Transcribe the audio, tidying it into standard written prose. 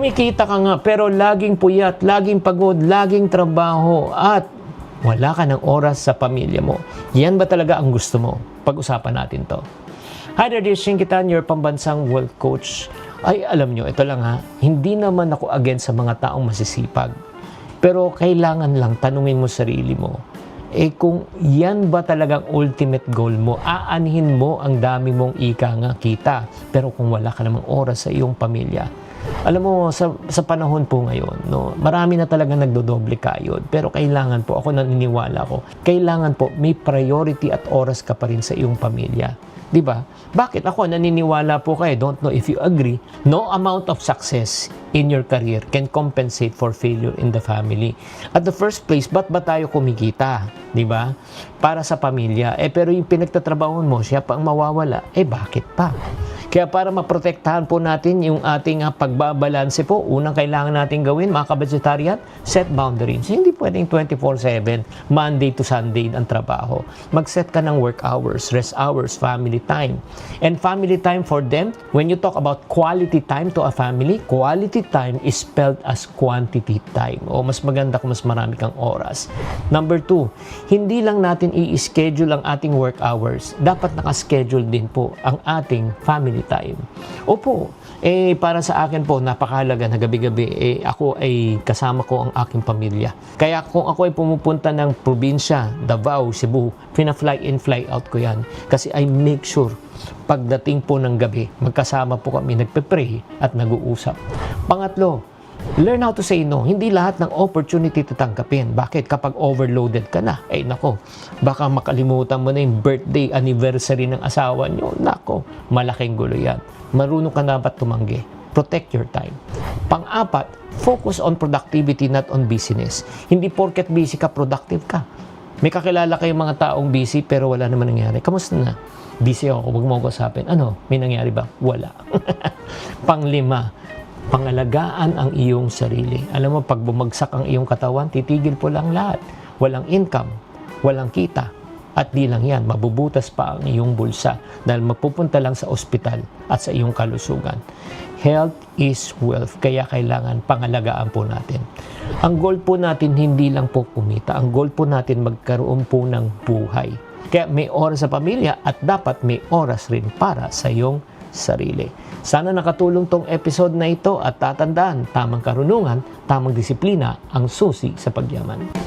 Kumikita ka nga pero laging puyat, laging pagod, laging trabaho at wala ka ng oras sa pamilya mo. Yan ba talaga ang gusto mo? Pag-usapan natin to. Hi there, this is Shinkitan, your pambansang wealth coach. Ay, alam nyo, ito lang ha, hindi naman ako against sa mga taong masisipag. Pero kailangan lang tanungin mo sarili mo, kung yan ba talagang ultimate goal mo, aanhin mo ang dami mong ika nga kita, pero kung wala ka namang oras sa iyong pamilya. Alam mo, sa panahon po ngayon, no, marami na talagang nagdodoble kayod, pero kailangan po, ako naniniwala ko, kailangan po may priority at oras ka pa rin sa iyong pamilya. Diba? Bakit? Ako naniniwala po kayo, don't know if you agree, no amount of success in your career can compensate for failure in the family. At the first place, ba't ba tayo kumikita? Diba? Para sa pamilya. Pero yung pinagtatrabahon mo, siya pa ang mawawala. Bakit pa? Kaya para maprotektahan po natin yung ating pagbabalanse po, unang kailangan natin gawin, mga kabudgetarian, set boundaries. Hindi pwedeng 24/7, Monday to Sunday ang trabaho. Mag-set ka ng work hours, rest hours, family time. And family time for them, when you talk about quality time to a family, quality time is spelled as quantity time. O mas maganda kung mas marami kang oras. Number 2, hindi lang natin i-schedule ang ating work hours. Dapat nakaschedule din po ang ating family time. Opo, para sa akin po, napakahalaga na gabi-gabi, ako ay kasama ko ang aking pamilya. Kaya kung ako ay pumupunta ng probinsya, Davao, Cebu, fly in, fly out ko yan. Kasi I make sure, pagdating po ng gabi, magkasama po kami, nagpe-pray at nag-uusap. Pangatlo, learn how to say no. Hindi lahat ng opportunity tatanggapin. Bakit? Kapag overloaded ka na, nako, baka makalimutan mo na yung birthday, anniversary ng asawa nyo. Nako, malaking gulo yan. Marunong ka na ba't tumanggi? Protect your time. Pang-apat, focus on productivity, not on busyness. Hindi porket busy ka, productive ka. May kakilala kayong mga taong busy pero wala naman nangyari. Kamusta na? Busy ako, huwag mo ako usapin. Ano? May nangyari ba? Wala. Pang-lima, pangalagaan ang iyong sarili. Alam mo, pag bumagsak ang iyong katawan, titigil po lang lahat. Walang income, walang kita. At di lang yan, mabubutas pa ang iyong bulsa dahil mapupunta lang sa ospital at sa iyong kalusugan. Health is wealth, kaya kailangan pangalagaan po natin. Ang goal po natin hindi lang po kumita. Ang goal po natin magkaroon po ng buhay. Kaya may oras sa pamilya at dapat may oras rin para sa iyong sarili. Sana nakatulong tong episode na ito at tatandaan, tamang karunungan, tamang disiplina ang susi sa pagyaman.